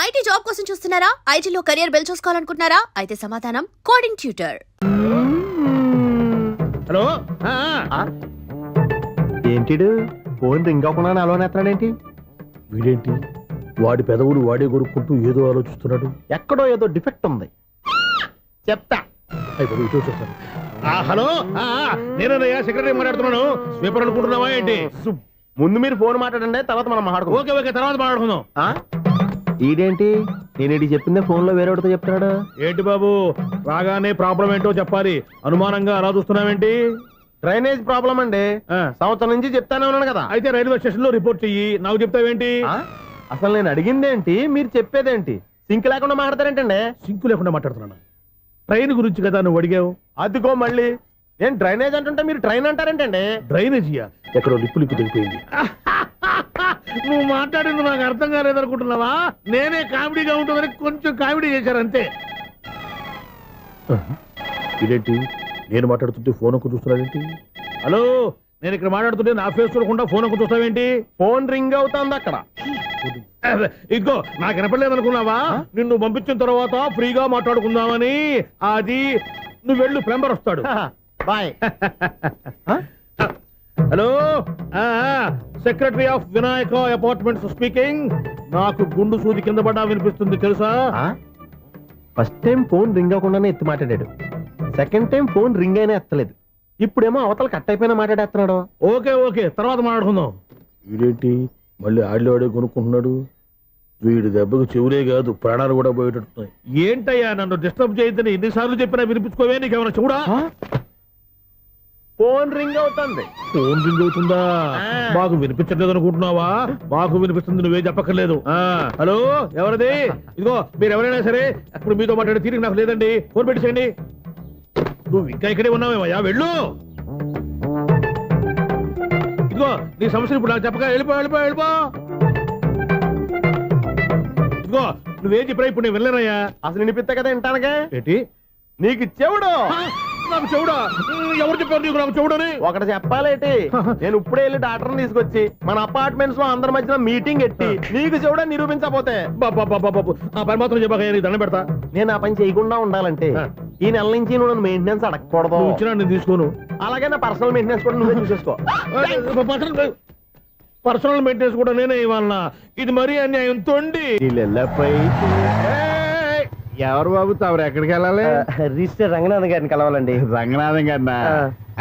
IT job కోసం చూస్తున్నారా? ఐటీలో కెరియర్ బిల్డ్ చూసుకోవాలనుకుంటున్నారా? అయితే సమాధానం కోడింగ్ ట్యూటర్. హలో ఏంటిడు ఫోన్ రింగ్ అవ్వకుండా అలవనేస్తాడేంటి? వీడేంటి వాడి పెదవులు వాడే కొరుక్కుంటూ ఏదో ఆలోచిస్తున్నాడు. ఎక్కడో ఏదో డిఫెక్ట్ ఉంది, చెప్తా. అయిపోయి ఇటు వచ్చేస్తాను. హలో నేనయ్యా సెక్రటరీ మాట్లాడుతున్నాను. స్వీపర్ అనుకుంటున్నావా ఏంటి? ముందు మీరు ఫోన్ మాట్లాడండి, తర్వాత మనం మాట్లాడుకో. ఓకే ఓకే, తర్వాత మాట్లాడుకుందాం. ఈడేంటి నేను ఇటు చెప్పిందే ఫోన్ లో వేరేవాడితో చెప్తున్నాడు. ఏంటి బాబు రాగానే ప్రాబ్లం ఏంటో చెప్పాలి, అనుమానంగా అలా చూస్తున్నావేంటి? డ్రైనేజ్ ప్రాబ్లం అండి, సంవత్సరం నుంచి చెప్తానే ఉన్నాను కదా. అయితే రైల్వే స్టేషన్ లో రిపోర్ట్ చెయ్యి, నాకు చెప్తావేంటి? అసలు నేను అడిగిందేంటి, మీరు చెప్పేదేంటి? సింక్ లేకుండా మాట్లాడతారేంటండి? సింకు లేకుండా మాట్లాడుతున్నాను. ట్రైన్ గురించి కదా నువ్వు అడిగావు. అదిగో మళ్ళీ నేను డ్రైనేజ్ అంటుంటే మీరు ట్రైన్ అంటారేంటండి? డ్రైనేజీయా? ఎక్కడో లిప్పు లిప్పు దిగిపోయింది. నువ్వు మాట్లాడింది నాకు అర్థం కాలేదనుకుంటున్నావా? నేనే కామెడీగా ఉంటుందని కొంచెం కామెడీ చేశారు అంతే. ఇదేంటి నేను మాట్లాడుతుంటే ఫోన్ ఒక్క చూస్తున్నావేంటి? హలో, నేను ఇక్కడ మాట్లాడుతుంటే నా ఫేస్ చూడకుండా ఫోన్ ఒక్క చూస్తావేంటి? ఫోన్ రింగ్ అవుతుంది అక్కడ. ఇదిగో నాకు వినపడలేదు అనుకున్నావా? నిన్ను పంపించిన తర్వాత ఫ్రీగా మాట్లాడుకుందామని. అది నువ్వు వెళ్ళు, ప్లంబర్ వస్తాడు. Bye. Hello, secretary of Vinayaka apartments speaking. నాకు గుండు సూది కింద పడ్డా వినిపిస్తుంది తెలుసా? ఫస్ట్ టైం ఫోన్ రింగ్ అవ్వకుండానే ఎత్తి మాట్లాడాడు, సెకండ్ టైం ఫోన్ రింగ్ అయినా ఎత్తలేదు, ఇప్పుడేమో అవతల కట్ అయిపోయినా మాట్లాడేస్తున్నాడు. ఓకే ఓకే, తర్వాత మాట్లాడుకుందాం. వీడేంటి మళ్ళీ ఆడివాడే కొనుక్కుంటున్నాడు? వీడి దెబ్బకు చెవులే కాదు ప్రాణాలు కూడా పోయేటట్టున్నాయి. ఏంటయ్యా నన్ను డిస్టర్బ్ చేయొద్దని ఎన్నిసార్లు చెప్పినా వినిపించుకోవే? నీకేమైనా చూడా? ఫోన్ రింగ్ అవుతుంది. ఫోన్ రింగ్ అవుతుందా? మాకు వినిపించట్లేదు అనుకుంటున్నావా? మాకు వినిపిస్తుంది, నువ్వే చెప్పక్కర్లేదు. హలో, ఎవరిది? ఇదిగో మీరు ఎవరైనా సరే అప్పుడు మీతో మాట్లాడే తీరిక నాకు లేదండి, ఫోన్ పెట్టేసేయండి. నువ్వు ఇంకా ఇక్కడే ఉన్నావేమయ్యా, వెళ్ళు. ఇదిగో నీ సమస్యలు ఇప్పుడు నాకు చెప్పక వెళ్ళిపో వెళ్ళిపో వెళ్ళిపో. ఇదిగో నువ్వేం చెప్పరా ఇప్పుడు నేను వెళ్ళానయ్యా. అసలు వినిపిస్తా కదా వింటానగా. ఏంటి నీకు చెవుడు? నాకు చెవుడా? ఎవరు చెప్పారు నీకు నాకు చెవుడని? ఒకటి చెప్పాలేటి, నేను ఇప్పుడే వెళ్ళి డాక్టర్ని తీసుకొచ్చి మన అపార్ట్మెంట్స్ లో అందరి మధ్యన మీటింగ్ ఎట్టి నీకు చెవుడని నిరూపించకపోతే బాబు ఆ పని మాత్రం చెప్పక దండం పెడతా. నేను ఆ పని చేయకుండా ఉండాలంటే ఈ నెల నుంచి నువ్వు నన్ను మెయింటెనెన్స్ అడగకూడదు. ఇచ్చినా నేను తీసుకోను. అలాగే నా పర్సనల్ మెయింటెనెన్స్ కూడా నువ్వే చూసేసుకో. పర్సనల్ మెయింటెనెన్స్ కూడా నేనే ఇవ్వాలన్నా? ఇది మరీ అన్యాయం తొండి. ఎవరు బాబు తమరు ఎక్కడికి వెళ్ళాలి? రిజిస్టర్ రంగనాథన్ గారిని కలవాలండి. రంగనాథం గారినా?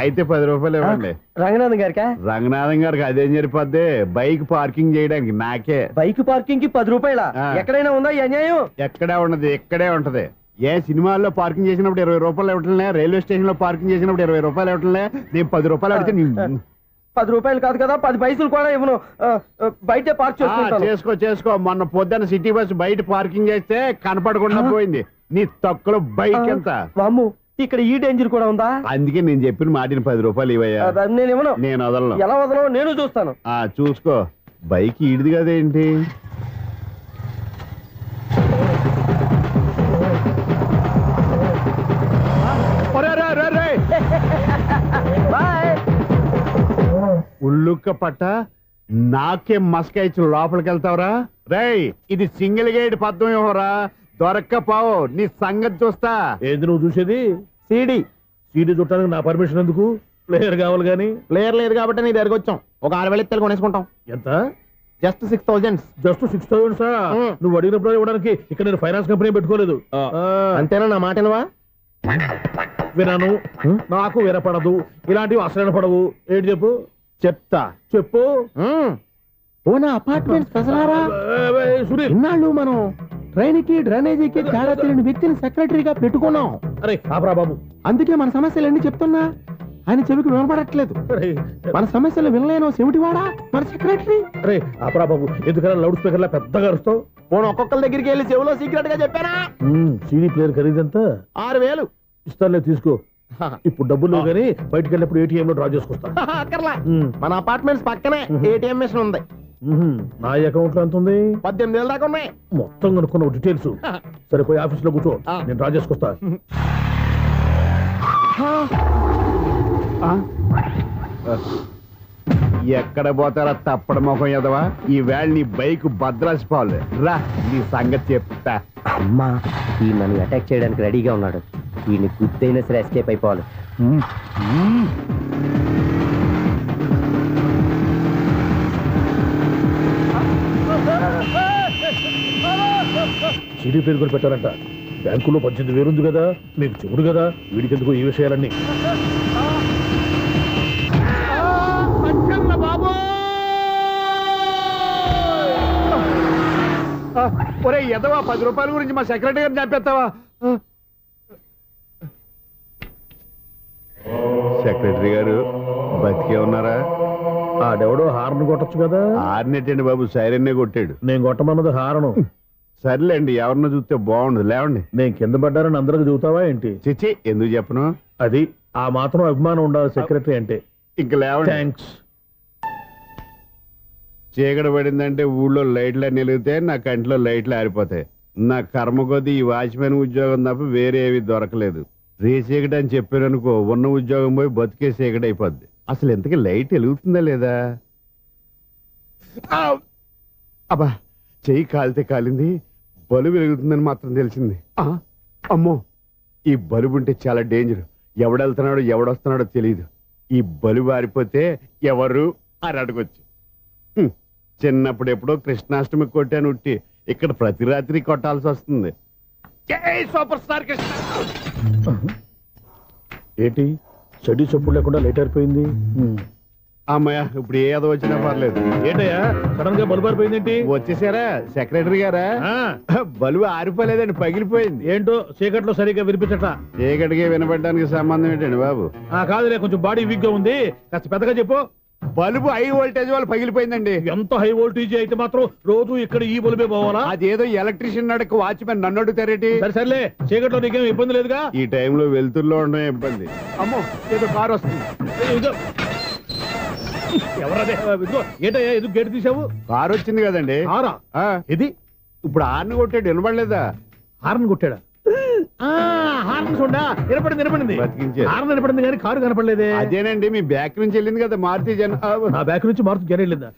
అయితే 10 రూపాయలు ఇవ్వండి. రంగనాథన్ గారికా? రంగనాథం గారికి అదేం సరిపోద్ది, బైక్ పార్కింగ్ చేయడానికి నాకే. బైక్ పార్కింగ్ కి 10 రూపాయల? ఎక్కడైనా ఉందా ఈ అన్యాయం? ఎక్కడే ఉండదు, ఇక్కడే ఉంటది. ఏ సినిమాల్లో పార్కింగ్ చేసినప్పుడు 20 రూపాయలు ఇవ్వట్లే, రైల్వే స్టేషన్ లో పార్కింగ్ చేసినప్పుడు 20 రూపాయలు ఇవ్వట్లే. నేను 10 రూపాయలు అడిగితే 10 రూపాయలు కాదు కదా, 10 పైసలు కూడా ఇవ్వను. బయటే పార్క్ చేసుకో. మొన్న పొద్దున్న సిటీ బస్ బయట పార్కింగ్ చేస్తే కనపడకుండా పోయింది. నీ తక్కువ బైక్ ఎంత? వామ్ము, ఇక్కడ ఈ డేంజర్ కూడా ఉందా? అందుకే నేను చెప్పిన మాటిని 10 రూపాయలు ఇవ్వయ్యా. నేను ఇవ్వను. నేను వదలను. ఎలా వదలను? నేను చూస్తాను. చూసుకో. బైక్ ఈడిది కదేంటి? ఉల్లుక్క పట్ట నాకే మస్క ఇచ్చి లోపలికి వెళ్తావురా? రేయ్, ఇది సింగిల్ గేట్ పద్మం ఇవ్వరా, దొరక్కపోవు నీ సంగతి చూస్తా. ఏంది నువ్వు చూసేది? సీడీ చుట్టానికి నా పర్మిషన్ ఎందుకు? ప్లేయర్ కావాలి గానీ. ప్లేయర్ లేదు కాబట్టి నీ దగ్గరకు వచ్చాం. ఒక 6,000 ఇత్తలు కొనేసుకుంటాం. ఎంత? జస్ట్ 6,000. Just 6,000 sir? నువ్వు అడిగినప్పుడు ఇవ్వడానికి ఇక్కడ నేను ఫైనాన్స్ కంపెనీ పెట్టుకోలేదు. అంతేనా? నా మాటనువా? వినను, నాకు వినపడదు, ఇలాంటివి అసలు వినపడవు. ఏంటి చెప్పు? చెప్తా. చెప్పు. అపార్ట్మెంట్స్ ప్రజలారా, సునీల్, ఇన్నాళ్ళు మనం ట్రైన్ కి డ్రైనేజీకి తేడా తెలియని వ్యక్తిని సెక్రటరీగా పెట్టుకున్నాం. అరే ఆపరా బాబు. అందుకే మన సమస్యలు ఎన్ని చెప్తున్నా ఆయన చెవికి వినపడట్లేదు. మన సమస్యలు వినలేను చెవిటివాడా మన సెక్రటరీ. అరే ఆపరా బాబు, ఎందుకన్నా లౌడ్ స్పీకర్ లా పెద్దగా అరుస్తావు? పోను ఒక్కొక్కరి దగ్గరికి వెళ్ళి చెవిలో సీక్రెట్ గా చెప్పానా? CD player ఖరీదంతా 6,000. ఇస్తానులే, తీసుకో. ఇప్పుడు డబ్బులు గానీ బయటికి వెళ్ళినప్పుడు ఏటీఎం లో డ్రా చేసుకొస్తా. మన అపార్ట్మెంట్స్ పక్కనే ఏటీఎం మిషన్ ఉంది. నా అకౌంట్ లో ఎంత ఉంది? 18,000 దాకా ఉన్నాయి. మొత్తం కనుక్కున్న డీటెయిల్స్. సరిపోయి ఆఫీస్ లో కూర్చో, నేను డ్రా చేసుకొస్తా. ఎక్కడ పోతారా తప్పడ మొహం ఎదవా ఈ వేళ నీ బైక్ భద్రాసిపోవాలి రా నీ సంగతి చెప్తా అమ్మా ఈ నన్ను అటాక్ చేయడానికి రెడీగా ఉన్నాడు ఈయన గుద్దైనా సరే ఎస్కేప్ అయిపోవాలి సిడీ పేరు కూడా పెట్టారంట బ్యాంకులో 18,000 ఉంది కదా మీకు చెవుడు కదా వీడికెందుకు ఈ విషయాలన్నీ ఒరే ఎదవా 10 రూపాయల గురించి మా సెక్రటరీ గారిని చంపేస్తావా సెక్రటరీ గారు బతికే ఉన్నారా ఆడెవడో హార్న్ కొట్టచ్చు కదా ఆరినెట్టండి బాబు సైరన్నే కొట్టాడు నేను కొట్టమన్నది హారను సర్లేండి ఎవరినో చూస్తే బాగుండదు లేవండి నేను కింద పడ్డారని అందరికి చూతావా ఏంటి చిచ్చి ఎందుకు చెప్పను అది ఆ మాత్రం అభిమానం ఉండాలి సెక్రటరీ అంటే ఇంక లేవండి థ్యాంక్స్ చీకటి పడిందంటే ఊళ్ళో లైట్లు నిలిగితే నా కంటిలో లైట్లు ఆరిపోతాయి నా కర్మ కొద్దీ ఈ వాచ్మెన్ ఉద్యోగం తప్ప వేరే ఏవి దొరకలేదు రే చీకటి అని చెప్పారనుకో ఉన్న ఉద్యోగం పోయి బతికే చీకటి అయిపోద్ది అసలు ఎంతకీ లైట్ వెలుగుతుందా లేదా అబ్బా చెయ్యి కాలితే కాలింది బలుబు వెలుగుతుందని మాత్రం తెలిసింది అమ్మో ఈ బలుబు ఉంటే చాలా డేంజర్ ఎవడెళ్తున్నాడో ఎవడొస్తున్నాడో తెలియదు ఈ బలుబు ఆరిపోతే ఎవరు అని అడగొచ్చు చిన్నప్పుడు ఎప్పుడో కృష్ణాష్టమి కొట్టాను ఉట్టి ఇక్కడ ప్రతి రాత్రి కొట్టాల్సి వస్తుంది జై సూపర్ స్టార్ కృష్ణ ఏంటి చెడి చప్పుడు లేకుండా లేట్ అయిపోయింది అమ్మయ్య ఇప్పుడు ఏదో వచ్చినా పర్లేదు ఏంటయ్యా సడన్ గా బల్బు అయిపోయింది ఏంటి వచ్చేసారా సెక్రటరీ గారా బలుబు ఆరిపోలేదండి పగిలిపోయింది ఏంటో చీకట్లో సరిగ్గా వినిపించట చీకటికి వినపడడానికి సంబంధం ఏంటండి బాబు కాదులే కొంచెం బాడీ వీక్ గా ఉంది కాస్త పెద్దగా చెప్పు బల్బు హై వోల్టేజ్ వాళ్ళు పగిలిపోయిందండి ఎంత హై వోల్టేజ్ అయితే మాత్రం రోజు ఇక్కడ ఈ బల్బే పోవాలా అదేదో ఎలక్ట్రీషియన్ నడక వాచ్మెన్ నన్ను అడుగుతారేటి సరే సర్లే చీకట్లో నీకేం ఇబ్బంది లేదుగా ఈ టైంలో వెళ్తుల్లో ఉండడం ఇబ్బంది అమ్మో ఏదో కారు వస్తుంది ఇదిగో. ఎవరదే ఇదిగో ఏంటయ్యా ఎందుకు గేటు తీసావు కారు వచ్చింది కదండి ఆరా ఇది ఇప్పుడు ఆర్ని కొట్టాడు వినపడలేదా హార్న్ కొట్టాడా హార్న్ చూడా వినపడింది బతికించారు. హార్న్ వినపడింది కానీ కారు కనపడలేదే అదేనండి మీ బ్యాక్ నుంచి వెళ్ళింది కదా మారుతి జన నా బ్యాక్ నుంచి మారుతు జన వెళ్ళిందా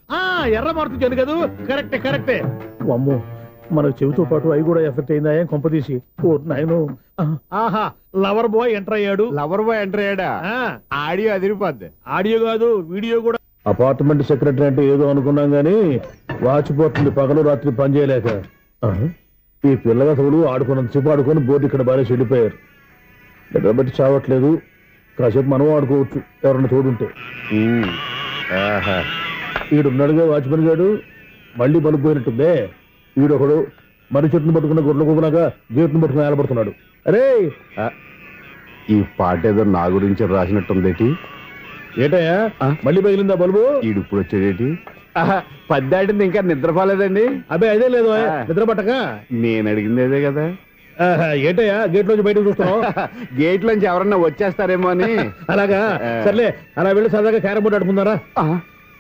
ఎర్ర మారుతు జన కదా కరెక్టే అమ్మో మనకు చెవితో పాటు అవి కూడా ఎఫెక్ట్ అయిందా ఏం కొంపదీసి ఓ నాయను ఆహా లవర్ బాయ్ ఎంటర్ అయ్యాడు లవర్ బాయ్ ఎంటర్ అయ్యాడా ఆడియో అదిరిపోద్ది ఆడియో కాదు వీడియో కూడా అపార్ట్మెంట్ సెక్రటరీ అంటే ఏదో అనుకున్నాం గానీ వాచిపోతుంది పగలు రాత్రి పని చేయలేక ఈ పిల్లగతలు ఆడుకున్నంతసేపు ఆడుకొని బోర్డు ఇక్కడ బాగా చెడిపోయారు నిద్రబట్టి చావట్లేదు కాసేపు మనం ఆడుకోవచ్చు ఎవరన్నా తోడుంటే ఈడున్నాడుగా వాచ్మెన్ గాడు మళ్ళీ బలుపు పోయినట్టుందే ఈడొకడు మరి చెట్టును పట్టుకున్న గొడ్ల కుమ్మలాగా గేట్ను పట్టుకుని ఏలబడుతున్నాడు అరే ఈ పాట ఏదో నా గురించి రాసినట్టుందేటి ఏటయ్యా మళ్ళీ పగిలిందా బల్బు ఈడు ఇప్పుడు వచ్చేదేటి పద్దాటింది ఇంకా నిద్రపోలేదండి అబ్బాయి అదే లేదు నిద్ర పట్టక నేను అడిగింది అదే కదా ఏటయ్యా గేట్ లోంచి బయటకు చూస్తున్నావు గేట్ లోంచి ఎవరన్నా వచ్చేస్తారేమో అని అలాగా సర్లే అలా వెళ్ళి సరదాగా క్యారం బోర్డు ఆడుకున్నారా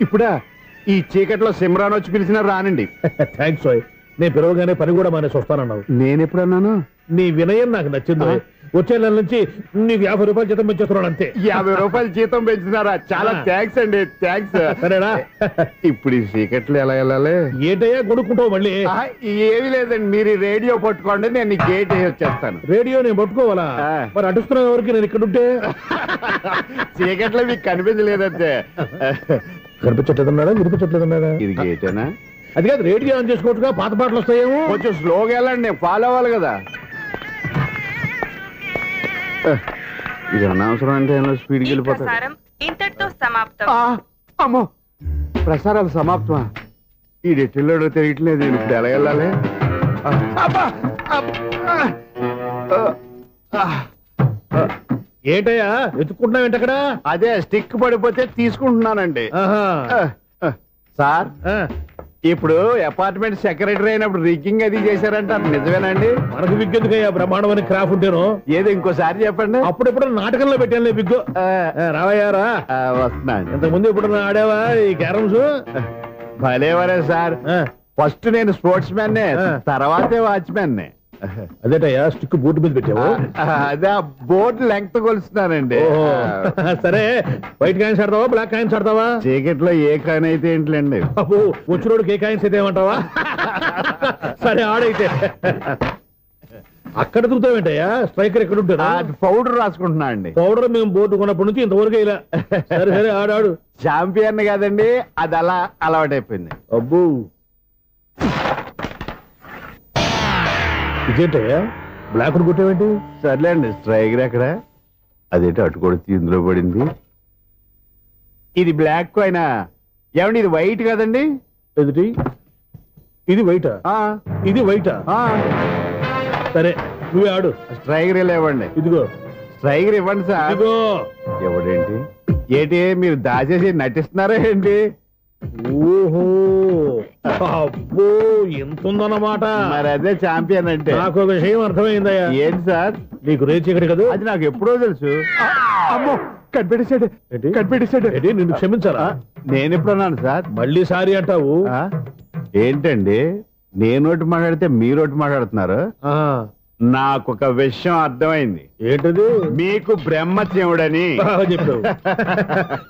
ఇప్పుడా ఈ చీకట్లో సిమ్రాన్ వచ్చి పిలిచినా రానండి థ్యాంక్స్ సాయ్ నేను పిలవగానే పని కూడా మానేసి వస్తానన్నావు నేను ఎప్పుడన్నాను నీ వినయం నాకు నచ్చింది వచ్చే నెల నుంచి నీకు 50 రూపాయలు జీతం పెంచేస్తున్నాడు అంతే 50 రూపాయలు జీతం పెంచుతున్నారా చాలా థ్యాంక్స్ అండి థ్యాంక్స్ సరేనా ఇప్పుడు ఈ చీకట్లు ఎలా వెళ్ళాలి ఏంటయ్యా కొనుక్కుంటావు మళ్ళీ ఏమీ లేదండి మీరు ఈ రేడియో పట్టుకోండి నేను ఈ గేట్ వేసి వచ్చేస్తాను రేడియో నేను పట్టుకోవాలా మరి అడుస్తున్నావు ఎవరికి నేను ఇక్కడ ఉంటే చీకట్లో మీకు కనిపించలేదంటే కనిపించట్లేదన్నాడా వినిపించట్లేదన్నాడా ఇది గేటేనా అది కాదు రేడియో ఆన్ చేసుకోవచ్చుగా పాత పాటలు వస్తాయేమో కొంచెం స్లోగా వెళ్ళండి నేను ఫాలో అవ్వాలి కదా ఇది అనవసరం అంటే స్పీడ్కి వెళ్ళిపోతాడు ప్రసారం ఇంతటితో సమాప్తం. అమ్మో ప్రసారాలు సమాప్తమా ఈ డెట్టిల్లోడో తెలియట్లేదు నేను ఇప్పుడు ఎలా వెళ్ళాలి ఏంటయ్యా వెతుక్కుంటున్నావు ఏంటక్కడ అదే స్టిక్ పడిపోతే తీసుకుంటున్నానండి సార్ ఇప్పుడు అపార్ట్మెంట్ సెక్రటరీ అయినప్పుడు రిగ్గింగ్ అది చేశారంట నిజమేనండి మనకు విగ్గెందుకయ్యా బ్రహ్మాండమని క్రాఫ్ట్ ఉంటాను ఏదో ఇంకోసారి చెప్పండి అప్పుడెప్పుడు నాటకంలో పెట్టాను బిగ్గు రావయ్యారా వస్తున్నాను ఇంతకు ముందు ఇప్పుడు ఆడావా ఈ క్యారమ్స్ భలేవరే సార్ ఫస్ట్ నేను స్పోర్ట్స్ మ్యాన్ తర్వాతే వాచ్మెన్ అదేటయ్యా స్టిక్ బూట్ మీద పెట్టావు అదే ఆ బోర్డు లెంగ్త్ కొలుస్తున్నానండి. ఓహో. సరే వైట్ కాయిన్స్ ఆడతావా బ్లాక్ కాయిన్స్ ఆడతావా? చీకట్లో ఏ కాని అయితే ఏంటిలేండి. బాబు వచ్చినోడు ఏ కాయిన్స్ అయితే ఏమంటావా? సరే ఆడైతే. అక్కడ దిగుతావేంటయ్యా? స్ట్రైకర్ ఎక్కడ ఉంటారా? పౌడర్ రాసుకుంటున్నా అండి. పౌడర్ మేము బోర్డు కొన్నప్పటి నుంచి ఇంతవరకు ఇలా. సరే సరే ఆడాడు. చాంపియన్ కాదండి, అది అలా అలవాటైపోయింది. అబ్బు ఇదేంటయ్యా బ్లాక్ కొట్టావేంటి? సర్లేండి, స్ట్రైకర్ ఎక్కడ? అదేంటి అటు కొడితే ఇందులో పడింది. ఇది బ్లాక్ అయినా ఏమండి, ఇది వైట్ కదండి? ఎదుటి ఇది వైటా? ఇది వైటా? సరే నువ్వే ఆడు. స్ట్రైకర్ ఇలా ఇవ్వండి. ఇదిగో స్ట్రైకర్ ఇవ్వండి సార్. ఇదిగో. ఎవడేంటి ఏంటి మీరు దాచేసి నటిస్తున్నారా ఏంటి? ఓహో అబ్బో ఎంత ఉందన్నమాట. మరి అదే చాంపియన్ అంటే. నాకు విషయం అర్థమైందయ్యా. ఏంటి సార్? నీకు రేచి ఇక్కడ కదా? అది నాకు ఎప్పుడో తెలుసు. అమ్మో కనిపెట్టేశాడు, ఏంటి? కనిపెట్టేశాడు. ఏంటి నిన్ను క్షమించారా? నేను ఎప్పుడన్నాను సార్? మళ్ళీ సారీ అంటావు? ఏంటండి నేనోటి మాట్లాడితే మీరోటి మాట్లాడుతున్నారు? ఆ, నాకు ఒక విషయం అర్థమైంది. ఏంటది? మీకు బ్రహ్మచ్యముడని. బాగా చెప్పావు.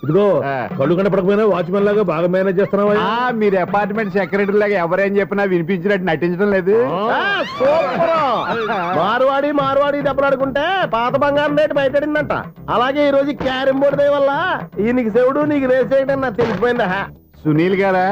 ఇదిగో కళ్ళు కనపడకపోయినా వాచ్మెన్ లాగా బాగా మేనేజ్ చేస్తున్నావా? మీరు అపార్ట్మెంట్ సెక్రటరీ లాగా ఎవరేం చెప్పినా వినిపించినట్టు నటించడం లేదు. మార్వాడి మార్వాడి దెబ్బలాడుకుంటే పాత బంగారం రేటు బయటడిందంట. అలాగే ఈ రోజు క్యారం బోర్డు దే వల్ల ఈయనకి శివుడు నీకు రేస్ చేయడం నాకు తెలిసిపోయిందా? సునీల్ గారా,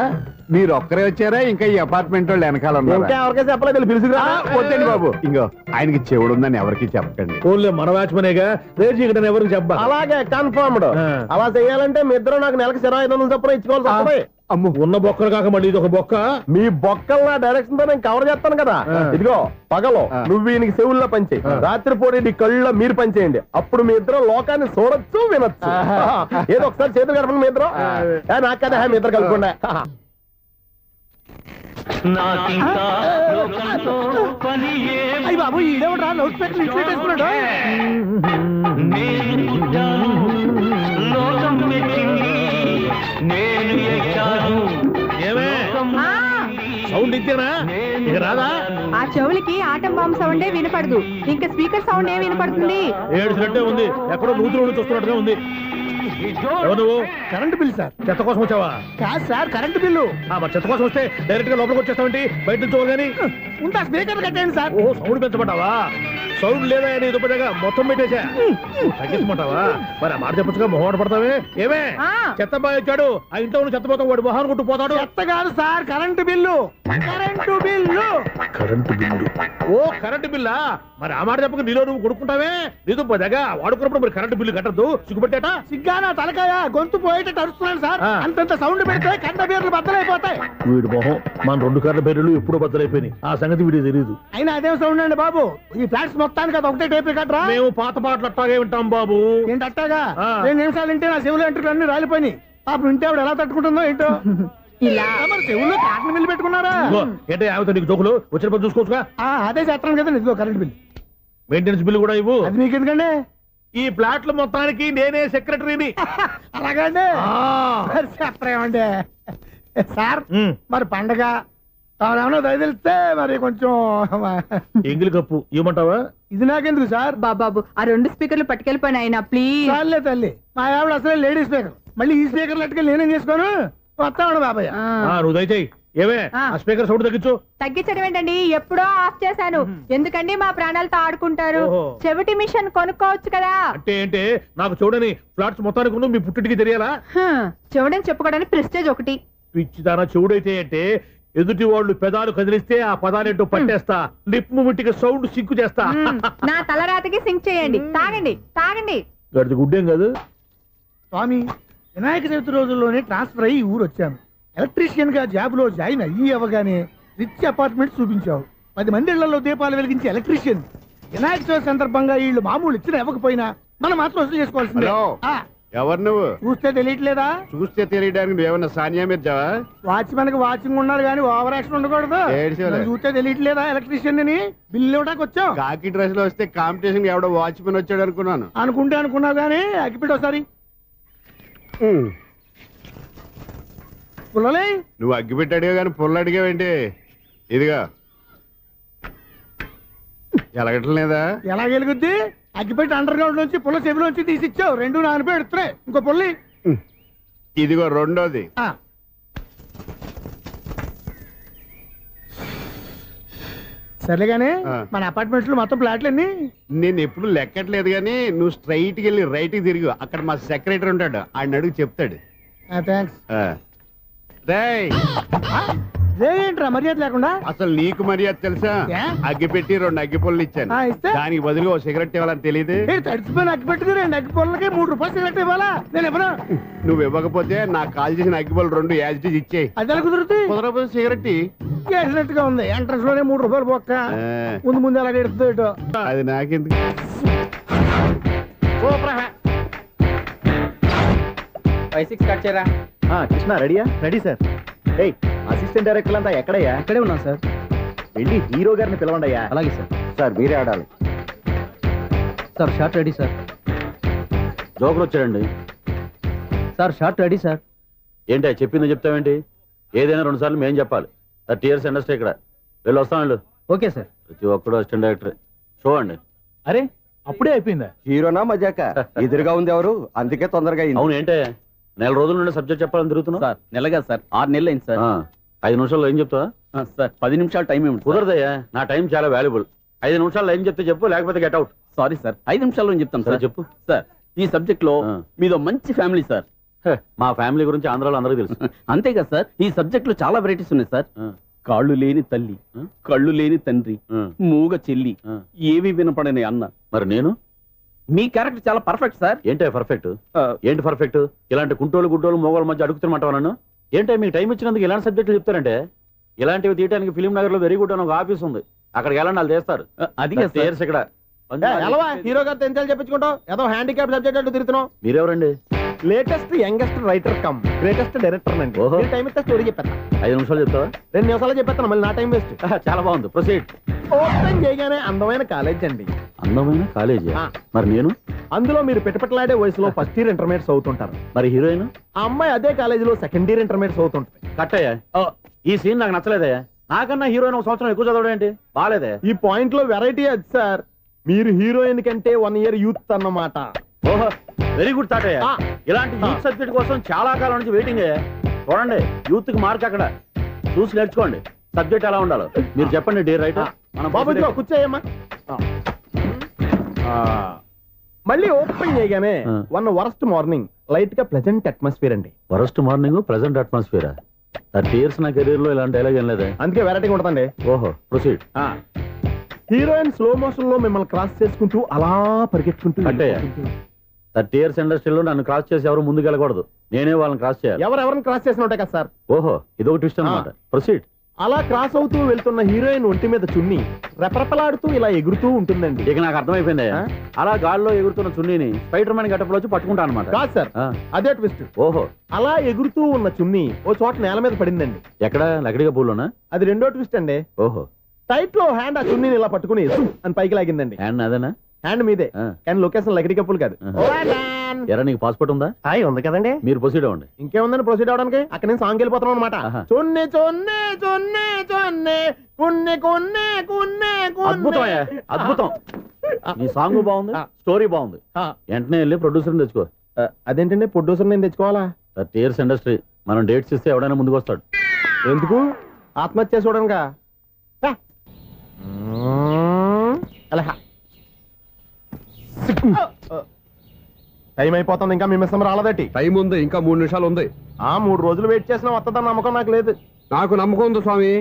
మీరు ఒక్కరే వచ్చారా ఇంకా ఈ అపార్ట్మెంట్ వాళ్ళు వెనకాల ఇంకా ఉన్నారా? ఎవరికై చెప్పలేదు, పిలుచుకురా. వద్దండి బాబు, ఇంకో ఆయనకి చెవుడు ఉందని ఎవరికి చెప్పకండి. ఫోన్లే మన వాచ్మెనేగా రేచి ఇక్కడ ఎవరికి చెప్పా. అలాగే కన్ఫర్మ్డ్. అలా చెయ్యాలంటే మీ ఇద్దరు నాకు నెలకు 2500 చొప్పున ఇచ్చుకోవాల్సి వస్తుంది. అమ్ము, ఉన్న బొక్కలు కాక మళ్ళీ ఇది ఒక బొక్క. మీ బొక్కలు నా డైరెక్షన్ తో నేను కవర్ చేస్తాను కదా. ఇదిగో పగలు నువ్వు ఈయనకి చెవుల్లో పంచే, రాత్రిపూట నీ కళ్ళలో మీరు పనిచేయండి. అప్పుడు మీ ఇద్దరు లోకాన్ని చూడొచ్చు వినొచ్చు. ఏదో ఒకసారి చేతులు కలపండి మీ ఇద్దరు. నాకు కదా మీ ఇద్దరు కలుపుకుండా. అయ్యి బాబు ఈడేవడా లౌడ్ స్పీకర్ ఇంట్లో వేసుకున్నాడు. ఏమే సౌండ్ ఇచ్చానా? ఇక రాదా? ఆ చెవులకి ఆటం బాంబు సౌండే వినపడదు, ఇంకా స్పీకర్ సౌండ్ ఏ వినపడుతుంది? ఏడుసినట్టే ఉంది. ఎక్కడో నూతులు చూస్తున్నట్టుగా ఉంది. ఎవరు నువ్వు? Current bill sir. చెత్త కోసం వచ్చావా? కాదు సార్, కరెంట్ బిల్లు. మరి చెత్త కోసం వస్తే డైరెక్ట్ గా లోపలికి వచ్చేస్తావేంటి? బయట నుంచి కానీ. ఉంటా స్పీకర్ కట్టండి సార్. ఓ సౌండ్ పెంచమంటావా? సౌండ్ లేదా నీ దుప్పటిగా మొత్తం పెట్టేశా. తగ్గించమంటావా? మరి ఆ మాట చెప్పచ్చుగా మొహమాట పడతావే. ఏమే చెత్త బాగా వచ్చాడు, ఆ ఇంట్లో ఉన్న చెత్త పోతాం, వాడు మొహాన్ని కొట్టు పోతాడు. చెత్త కాదు sir, current bill. Current bill. Current bill. ఓ కరెంటు బిల్లా? మరి ఆ మాట చెప్పక నీలో నువ్వు కొడుకుంటావే. నీ దుప్పటిగా వాడుకున్నప్పుడు మరి కరెంటు బిల్లు కట్టద్దు, సిగ్గుపెట్టేట. సిగ్గానా తలకాయ గొంతు పోయేటట్టు అరుస్తున్నాను సార్. అంతంత సౌండ్ పెడితే కంట బీర్లు బద్దలైపోతాయి. వీడు మొహం మన 2 కార్ల పేర్లు ఎప్పుడో బద్దలైపోయినాయి. ఆ సంగతి వీడికి తెలియదు. అయినా అదేం సౌండ్ అండి బాబు? ఈ ఫ్లాట్స్ మొత్తానికి అది ఒకటే టేప్ కట్టరా? మేము పాత పాటలు అట్టాగే వింటాం బాబు. ఏంటి అట్టాగా? 2 నిమిషాలు వింటే నా చెవులు ఎంట్రులు అన్ని రాలిపోయినాయి. పాపం వింటే ఆవిడ ఎలా తట్టుకుంటుందో ఏంటో. ఇలా మరి చెవుల్లో కాటన్ బిల్లు పెట్టుకున్నారా? ఏంటే ఆమెతో నీకు జోకులు వచ్చిన పని చూసుకోవచ్చుగా. అదే చేస్తాను కదా. ఇదిగో కరెంట్ బిల్. మెయింటెనెన్స్ బిల్లు కూడా ఇవ్వు. అది మీకు ఎందుకండి? ఈ ప్లాట్ల మొత్తానికి నేనే సెక్రటరీని. అలాగండి. చెప్పరేమండి సార్. మరి పండగ ఏమన్నా దయదలిస్తే మరి కొంచెం ఎంగిలి కప్పు ఇవ్వమంటావా? ఇది నాకెందుకు సార్? బాబాబు ఆ 2 స్పీకర్లు పట్టుకెళ్ళిపోయిన ఆయన ప్లీజ్. చాలే తల్లి, మా ఆవిడ అసలే లేడీ స్పీకర్. మళ్ళీ ఈ స్పీకర్లు అట్టుకెళ్ళి నేనేం చేసుకోను. వస్తాడు బాబాయ్. నువ్వు దయచేయి. ఏమే ఆ స్పీకర్ సౌండ్ తగ్గించు. తగ్గించడం ఏంటండి, ఎప్పుడో ఆఫ్ చేశాను. ఎందుకండి మా ప్రాణాలతో ఆడుకుంటారు? ఓహో. చెవిటి మిషన్ కొనుక్కోవచ్చు కదా. అంటే ఏంటే నాకు చూడని ఫ్లాట్స్ మొత్తానికి ఉన్న మీ పుట్టింటికి తెలియాలా? చెవుడని చెప్పుకోవడానికి ప్రెస్టేజ్ ఒకటి. పిచ్చిదానా చెవుడైతే అంటే ఎదుటి వాళ్ళు పెదాలు కదిలిస్తే ఆ పదాలేంటో పట్టేస్తా. లిప్ ముట్టికి సౌండ్ సింకు చేస్తా. నా తలరాతకి సింక్ చేయండి. తాగండి తాగండి. గడిచి గుడ్డేం కాదు స్వామి. వినాయక చవితి రోజుల్లోనే ట్రాన్స్ఫర్ అయ్యి ఊరు వచ్చాను. ఎలక్ట్రీషియన్ గా జాబ్ లో జాయిన్ అయ్యి అవగానే రిచ్ అపార్ట్మెంట్ చూపించావు. 10 మంది ఇళ్లలో దీపాలు వెలిగించే ఎలక్ట్రీషియన్. వినాయక చవితి సందర్భంగా వీళ్ళు మామూలు ఇచ్చిన ఇవ్వకపోయినా మనం మాత్రం వసూలు చేసుకోవాల్సిందే. ఎవరు నువ్వు? చూస్తే తెలియట్లేదా? చూస్తే తెలియడానికి నువ్వేమన్నా సానియా మీర్జావా? వాచ్మెన్ కి వాచింగ్ ఉండాలి కానీ ఓవర్ యాక్షన్ ఉండకూడదు. నన్ను చూస్తే తెలియట్లేదా ఎలక్ట్రీషియన్ అని? బిల్లు ఇవ్వడానికి వచ్చాం. కాకి డ్రెస్ లో వస్తే కాంపిటీషన్ ఎవడో వాచ్మెన్ వచ్చాడు అనుకున్నాను. అనుకున్నావు కానీ అగ్గిపెట్టి ఒకసారి పుల్లలే. నువ్వు అగ్గి పెట్టాడుగా కానీ పుల్ల అడిగావేంటి? ఇదిగా ఎలగటం లేదా ఎలా వెలుగుద్ది? అగ్గిపెట్టి అండర్ గ్రౌండ్ నుంచి పుల్ల చెవిలోంచి తీసిచ్చావు, రెండు నానిపోయి ఎడుతున్నాయి. ఇంకో పుల్లి. ఇదిగో రెండోది. ఆ, సర్లేగానే ఆ. మన అపార్ట్మెంట్స్ లో మొత్తం ఫ్లాట్లు అన్ని. నేను ఎప్పుడు లెక్కట్లేదు కానీ నువ్వు స్ట్రైట్ కి వెళ్ళి రైట్ కి తిరిగి అక్కడ మా సెక్రటరీ ఉంటాడు, ఆయన అడుగు చెప్తాడు. థ్యాంక్స్. ఆ. రేయ్, ఏంట్రా మర్యాద లేకుండా? అసలు నీకు మర్యాద తెలుసా? ఏ? అగ్గి పెట్టి 2 అగ్గి పుల్లలు ఇచ్చాను, ఆ, ఇస్తే? దానికి బదులుగా ఓ సిగరెట్ ఇవ్వాలని తెలియదు. ఏ, తడిచిపోయిన అగ్గి పెట్టుకుని 2 అగ్గి పొలకి 3 రూపాయలు సిగరెట్ ఇవ్వాలా? నేను ఇవ్వను. నువ్వు ఇవ్వకపోతే నాకు కాల్ చేసిన అగ్గి పుల్లలు 2 యాజిటీస్ ఇచ్చేయి. అది ఎలా కుదురుతుంది? కుదరపోతే సిగరెట్ ఇయ్యి. చేసినట్టుగా ఉంది. ఎంట్రన్స్ లోనే 3 రూపాయలు పోక్క. ఆ, ముందు ముందు అలాగే ఎడుతుంది ఇటో. అది నాకెందుకు? 5-6 కట్ చేయరా. కృష్ణ రెడీయా? Ready sir. ఏయ్, అసిస్టెంట్ డైరెక్టర్ అంతా ఎక్కడయ్యా? ఇక్కడే ఉన్నాం సార్. వెళ్ళి హీరో గారిని పిలవండి అయ్యా. అలాగే సార్. సార్ మీరే ఆడాలి. Sir shot ready sir. Joker వచ్చాడండి. Sir shot ready sir. ఏంటి చెప్పిందో చెప్తావేంటి? ఏదైనా 2 సార్లు మేం చెప్పాలి. 30 years ఇండస్ట్రీ ఇక్కడ. వెళ్ళి వస్తాం వెళ్ళు. Okay sir. ప్రతి ఒక్కడు అసిస్టెంట్ డైరెక్టర్. చూడండి. అరే అప్పుడే అయిపోయిందా? హీరోనా మజాక? ఎదురుగా ఉంది ఎవరు, అందుకే తొందరగా అయింది. అవును, ఏంటే నెల రోజుల నుండి సబ్జెక్ట్ చెప్పాలని తిరుగుతున్నావు? సార్ నెలగా సార్ 6 నెలలు అయింది సార్. 5 నిమిషాల్లో ఏం చెప్తావా? సార్ 10 నిమిషాలు టైం ఏమిటి? కుదరదయ్యా, నా టైం చాలా వాల్యుబుల్. 5 నిమిషాల్లో ఏం చెప్తే చెప్పు, లేకపోతే గెట్ అవుట్. సారీ సార్, 5 నిమిషాల్లో చెప్తాను సరే సార్. చెప్పు. సార్ ఈ సబ్జెక్ట్ లో ఆ. మీదో మంచి ఫ్యామిలీ సార్. మా ఫ్యామిలీ గురించి ఆంధ్రాలో అందరికీ తెలుసు. అంతేగా సార్, ఈ సబ్జెక్ట్ లో చాలా వెరైటీస్ ఉన్నాయి సార్. ఆ, కాళ్ళు లేని తల్లి, ఆ. కళ్ళు లేని తండ్రి, ఆ, మూగ చెల్లి, ఆ. ఏవి వినపడని అన్న. మరి నేను మీ క్యారెక్టర్ చాలా పర్ఫెక్ట్ సార్. ఏంటే పర్ఫెక్ట్? ఏంటి పర్ఫెక్ట్? ఇలాంటి కుంటోలు గుడ్డోలు మోగోళ్ళ మధ్య అడుగుతున్నమాట నన్ను. ఏంటంటే మీకు టైం ఇచ్చినందుకు ఇలాంటి సబ్జెక్టులు చెప్తారంటే? ఇలాంటివి తీయడానికి ఫిలిం నగర్ లో వెరీ గుడ్ అని ఒక ఆఫీస్ ఉంది, అక్కడికి వెళ్ళండి, వాళ్ళు చేస్తారు. అది Years ఇక్కడ. హీరో గారితో ఎంత చెప్పించుకుంటావు? ఏదో హ్యాండిక్యాప్ సబ్జెక్ట్ అంటూ తిరుగుతున్నావు. మీరెవరండి? Latest youngest writer cum greatest director అండి. ఓహో. టైం ఇస్తే స్టోరీ చెప్పేస్తా. 5 నిమిషాలు చెప్తావా? 2 నిమిషాలు చెప్పేస్తాను, మళ్ళీ నా టైం వేస్ట్. చాలా బాగుంది, ప్రొసీడ్. ఓపెన్ చేయగానే అందమైన కాలేజ్ అండి. అందమైన కాలేజీ. ఆ. మరి నేను? అందులో మీరు పిటపట్లాడే వయసులో ఫస్ట్ ఇయర్ ఇంటర్మీడియట్స్ అవుతుంటారు. మరి హీరోయిన్? ఆ అమ్మాయి అదే కాలేజీలో సెకండ్ ఇయర్ ఇంటర్మీడియట్స్ అవుతుంటుంది. కట్టయ్యా. ఈ సీన్ నాకు నచ్చలేదయ్యా. నాకన్నా హీరోయిన్ 1 సంవత్సరం ఎక్కువ చదవడం ఏంటి? బాలేదే. ఈ పాయింట్ లో వెరైటీ అది సార్. మీరు హీరోయిన్ కంటే 1 year యూత్ అన్నమాట. ఓహో, వెరీ గుడ్ థాట్ అయ్యా. ఆ. ఇలాంటి యూత్ సబ్జెక్ట్ కోసం చాలా కాలం నుంచి వెయిటింగ్ అయ్యా. చూడండి, యూత్ కి మార్క్ అక్కడ. చూసి నేర్చుకోండి సబ్జెక్ట్ ఎలా ఉండాలో. మీరు చెప్పండి డియర్ రైటర్. మనం బాబు ఇదిగో కూర్చోయమ్మా. మళ్ళీ ఓపెన్ చేయగానే ఆ. 1 worst మార్నింగ్ లైట్ గా ప్లెజెంట్ అట్మాస్ఫియర్ అండి. Worst morning present atmosphere. 30 years నా కెరీర్ లో ఇలాంటి డైలాగ్ ఏం లేదే. అందుకే వెరైటీ ఉంటుందండి. ఓహో, ప్రొసీడ్. హీరోయిన్ స్లో మోషన్ లో మిమ్మల్ని క్రాస్ చేసుకుంటూ అలా పరిగెట్టుకుంటూ కట్టయ్య. 30 years ఇండస్ట్రీలో నన్ను క్రాస్ చేసి ఎవరు ముందుకు వెళ్ళకూడదు, నేనే వాళ్ళని క్రాస్ చేయాలి. ఎవరెవరిని క్రాస్ చేసిన ఉంటాయి కదా సార్. ఓహో, ఇదొక ట్విస్ట్ అన్నమాట. ప్రొసీడ్. అలా క్రాస్ అవుతూ వెళ్తున్న హీరోయిన్ ఒంటి మీద చున్ని రెపరెపలాడుతూ ఇలా ఎగురుతూ ఉంటుందండి. ఇక నాకు అర్థమైపోయింది. ఆ? అలా గాల్లో ఎగురుతున్న చున్నీని స్పైడర్ మ్యాన్ గట్టపులో వచ్చి పట్టుకుంటా అనమాట. కాదు సార్, అదే ట్విస్ట్. ఓహో, అలా ఎగురుతూ ఉన్న చున్ని ఓ చోట నేల మీద పడిందండి. ఎక్కడ? లకడిగా పూల్లోనా? అది రెండో ట్విస్ట్ అండి. ఓహో, టైట్ లో హ్యాండ్ ఆ చున్నీని ఇలా పట్టుకుని జుమ్ అని పైకి లాగిందండి. హ్యాండ్ అదేనా? హ్యాండ్ మీదే, ఆ. కానీ లొకేషన్ లకడి కప్పులు కాదు. ఎరా, నీకు పాస్పోర్ట్ ఉందా? హాయ్ ఉంది కదండి. మీరు ప్రొసీడ్ అవ్వండి. ఇంకేముందని ప్రొసీడ్ అవడానికి? అక్కడ నేను సాంగ్ వెళ్ళిపోతాను అనమాట. ఆహా. చున్నే చున్నే చున్నే చున్నే కున్నే కున్నే కున్నే అద్భుతం అయ్యా, అద్భుతం. నీ సాంగ్ బాగుంది, స్టోరీ బాగుంది. వెంటనే వెళ్ళి ప్రొడ్యూసర్ తెచ్చుకో. అదేంటండి ప్రొడ్యూసర్ నేను తెచ్చుకోవాలా? 30 years ఇండస్ట్రీ, మనం డేట్స్ ఇస్తే ఎవడైనా ముందుకు వస్తాడు. ఎందుకు? ఆత్మహత్య చూడనుగా. టైం అయిపోతుంది, ఇంకా మీ మిస్సం రాలేదటి. టైం ఉంది, ఇంకా 3 నిమిషాలు ఉంది. 3 రోజులు వెయిట్ చేసిన వస్తుందని నమ్మకం నాకు లేదు. నాకు నమ్మకం ఉంది స్వామి.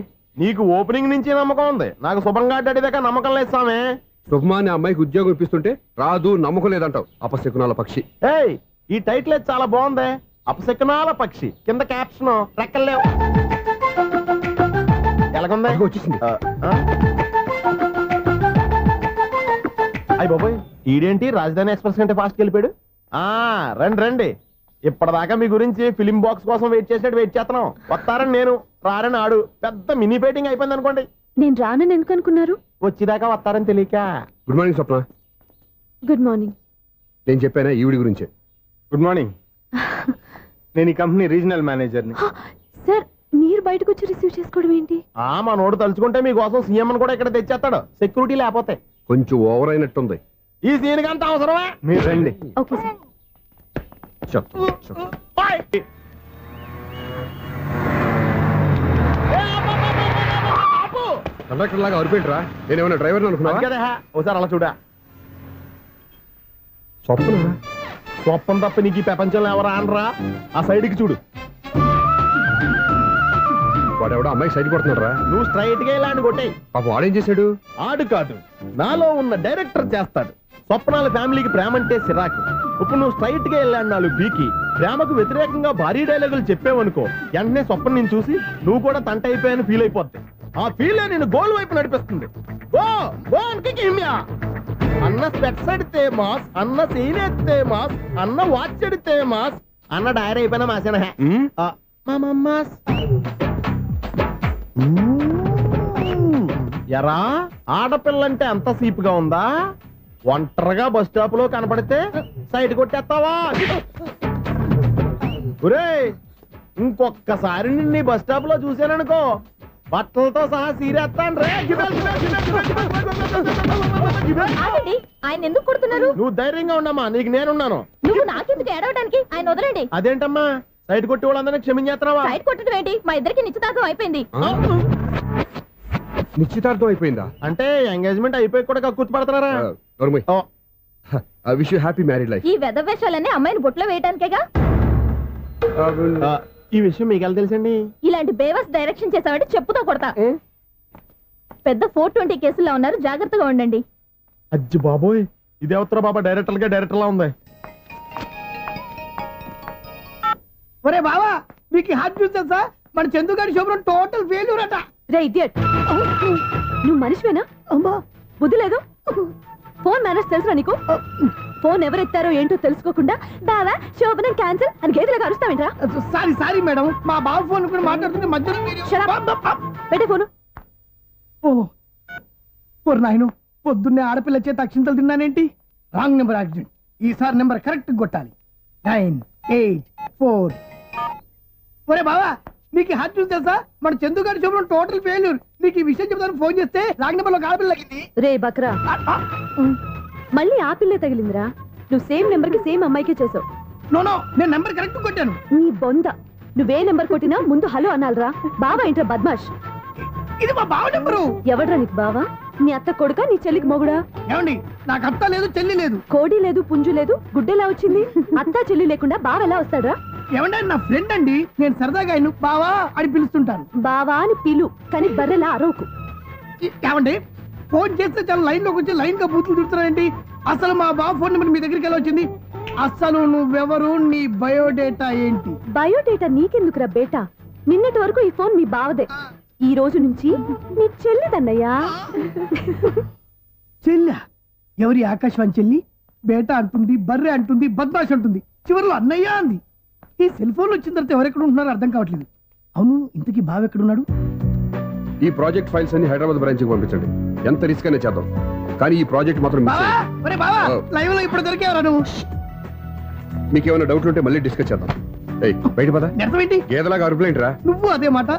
నీకు ఓపెనింగ్ నుంచి నమ్మకం ఉంది, నాకు శుభంగా దాకా నమ్మకం లేదు స్వామి. శుభమాని అమ్మాయికి ఉద్యోగం ఇప్పిస్తుంటే రాదు, నమ్మకం లేదంటావు. అపశకునాల పక్షి. ఏయ్, ఈ టైటిల్ అయితే చాలా బాగుంది. అపశకునాల పక్షి, కింద క్యాప్షన్ రెక్కలేవు. ఎలాగుంది? వచ్చేసింది. అయ్యి బాబోయ్, ఈడేంటి రాజధాని ఎక్స్ప్రెస్ కంటే ఫాస్ట్ వెళ్ళిపోయాడు. రండి రండి. ఇప్పటిదాకా మీ గురించి ఫిలిం బాక్స్ కోసం వెయిట్ చేసినట్టు వెయిట్ చేస్తున్నాం. వస్తారని నేను, రారని ఆడు. పెద్ద మినీ పేటింగ్ అయిపోయింది అనుకోండి. నేను రానని ఎందుకు అనుకున్నారు? వచ్చేదాకా వస్తారని తెలియక. Good morning Swapna. Good morning. నేను చెప్పానా ఈవిడి గురించే. Good morning. నేను ఈ కంపెనీ రీజనల్ మేనేజర్ని. సార్, మీరు బయటకు వచ్చి రిసీవ్ చేసుకోవడం ఏంటి? మా నోడు తలుచుకుంటే మీకోసం సీఎం అని కూడా ఇక్కడ తెచ్చేస్తాడు, సెక్యూరిటీ లేకపోతే. కొంచెం ఓవర్ అయినట్టుంది. ఈ సీన్ కంత అవసరమా? మీరు రండి. Okay sir. కండక్టర్ లాగా అరిపోయింట్రా. నేనేమన్నా డ్రైవర్ అనుకున్నావా? కదా ఒకసారి అలా చూడా. స్వప్న స్వప్నం తప్ప నీకు ఈ ప్రపంచంలో ఎవరా అనరా? ఆ సైడ్కి చూడు. వాడెవడో అమ్మాయి సైడ్ కొడుతున్నాడు రా. నువ్వు స్ట్రైట్ గా ఇలాంటి కొట్టే. పాప వాడేం చేశాడు? ఆడు కాదు, నాలో ఉన్న డైరెక్టర్ చేస్తాడు. స్వప్నాల ఫ్యామిలీకి ప్రేమ అంటే సిరాకు. ఇప్పుడు నువ్వు స్ట్రైట్ గా వెళ్ళాడు 4 పీకి ప్రేమకు వ్యతిరేకంగా భారీ డైలాగులు చెప్పావనుకో, వెంటనే స్వప్నం నేను చూసి నువ్వు కూడా తంట అయిపోయాను ఫీల్ అయిపోద్ది. ఆ ఫీల్ నేను గోల్ వైపు నడిపిస్తుంది. Go go Kimya. అన్న స్పెట్స్ అడితే మాస్, అన్న సీన్ ఎత్తే మాస్, అన్న వాచ్ అడితే మాస్, అన్న డైరీ అయిపోయినా మాసేనా మాస్. ఎరా ఆడపిల్లంటే అంత సీప్ గా ఉందా? ఒంటరిగా బస్ స్టాప్ లో కనపడితే సైడ్ కొట్టేస్తావా? ఒరేయ్, ఇంకొక్కసారి నిన్ను బస్ స్టాప్ లో చూసాననుకో, బట్టలతో సహా సీరేస్తాను రే. ఆయన ఎందుకు కొడుతున్నారు? నువ్వు ధైర్యంగా ఉండమ్మా, నీకు నేనున్నాను. నువ్వు నాకెందుకు ఏడవడానికి? ఆయన వదలండి. అదేంటమ్మా సైడ్ కొట్టి వాళ్ళందరినీ క్షమించేస్తున్నావా? సైడ్ కొట్టడం ఏంటి? మా ఇద్దరికి నిశ్చితార్థం అయిపోయింది. నిశ్చితార్థం అయిపోయిందా? అంటే ఎంగేజ్మెంట్ అయిపోయి కూడా కూర్చు పడుతున్నారా? I wish you happy married life. ఈ వెధవేషాలన్నీ అమ్మాయిని బొట్లో వేయడానికేగా. ఈ విషయం మీకు ఎలా తెలుసండి? ఇలాంటి బేవస్ డైరెక్షన్ చేసామంటే చెప్పుతో కొడతా. పెద్ద 420 కేసుల్లో ఉన్నారు, జాగ్రత్తగా ఉండండి. అజ్జి బాబోయ్, ఇది అవుతారా బాబా, డైరెక్టర్ లా ఉంది. ఒరే బావా, మీకు హార్ట్ న్యూస్ తెలుసా? మన చందుగారి శుభ్రం టోటల్ ఫెయిల్యూర్ అట. రే ఇడియట్, నువ్వు మనిషివేనా? అమ్మా, బుద్ధి లేదు. ఫోన్ మేనేజ్ తెలుసురా నీకు? ఫోన్ ఎవరెత్తారో ఏంటో తెలుసుకోకుండా బావా శోభనం క్యాన్సిల్ అని గేదెలకు అరుస్తావేంట్రా? సారీ మేడం, మా బావ ఫోన్ కూడా మాట్లాడుతుంటే మధ్యలో Shut up. పెట్టే ఫోను. ఓ నాయను, పొద్దున్నే ఆడపిల్ల చేత అక్షింతలు తిన్నానేంటి? Wrong number accident. ఈసారి నెంబర్ కరెక్ట్ కొట్టాలి. 9, 8, 4. ఒరే బావా, నీకు హార్ట్ న్యూస్ తెలుసా? మన చందుగారి శుభ్రం టోటల్ ఫెయిల్యూర్. నీకు ఈ విషయం చెప్తాను ఫోన్ చేస్తే రాంగ్ నెంబర్ లో ఆడపిల్ల తగ్గింది. రే బక్రా, మళ్ళీ ఆ పిల్లే తగిలిందిరా. నువ్వు సేమ్ నెంబర్ కి సేమ్ అమ్మాయికే చేసావు. నో, నేను నెంబర్ కరెక్ట్ కొట్టాను. నీ బొంద, నువ్వే నెంబర్ కొట్టినా ముందు హలో అనాలరా. బావా ఏంట్రా బద్మాష్? ఇది మా బావ నెంబరు. ఎవడ్రా నీకు బావా? నీ అత్త కొడుకా, నీ చెల్లికి మొగుడా? ఏమండి, నాకు అత్త లేదు, చెల్లి లేదు. కోడి లేదు, పుంజు లేదు, గుడ్డెలా వచ్చింది? అత్త చెల్లి లేకుండా బావ ఎలా వస్తాడ్రా? ఏమండి, నా ఫ్రెండ్ అండి, నేను సరదాగా ఆయన బావా అని పిలుస్తుంటాను. బావా అని పిలు, కానీ బర్రెలా అరవకు. ఏమండి, ఫోన్ చేస్తే చాలా లైన్ లోకి వచ్చి లైన్ గా బూతులు తిడుతున్నాయండి. అసలు మా బావ ఫోన్ నెంబర్ మీ దగ్గరికి ఎలా వచ్చింది? అసలు నువ్వెవరు, నీ బయోడేటా ఏంటి? బయోడేటా నీకెందుకురా బేటా? నిన్నటి వరకు ఈ ఫోన్ మీ బావదే, ఈ రోజు నుంచి నీ చెల్లిదన్నయ్యా. చెల్లి? ఎవరి ఆకాశవాణి చెల్లి? బేటా అంటుంది, బర్రె అంటుంది, బద్మాష్ అంటుంది, చివరిలో అన్నయ్య అంది. ఈ సెల్ ఫోన్ వచ్చిన తర్వాత ఎవరెక్కడ ఉంటున్నారో అర్థం కావట్లేదు. అవును, ఇంతకీ బావ ఎక్కడున్నాడు? ఈ ప్రాజెక్ట్ ఫైల్స్ అన్ని హైదరాబాద్ బ్రాంచ్ కి పంపించండి. ఎంత రిస్క్ అయినా చేద్దాం, కానీ ఈ ప్రాజెక్ట్ మాత్రం మిస్ బావా, అయ్యింది. ఒరే బావా, లైవ్ లో ఇప్పుడు దొరికేవరా నువ్వు? మీకు ఏమైనా డౌట్లు ఉంటే మళ్ళీ డిస్కస్ చేద్దాం. ఏయ్, బయట పద. నిజమేంటి? గేదలాగా అరుపులేంట్రా? నువ్వు అదే మాట.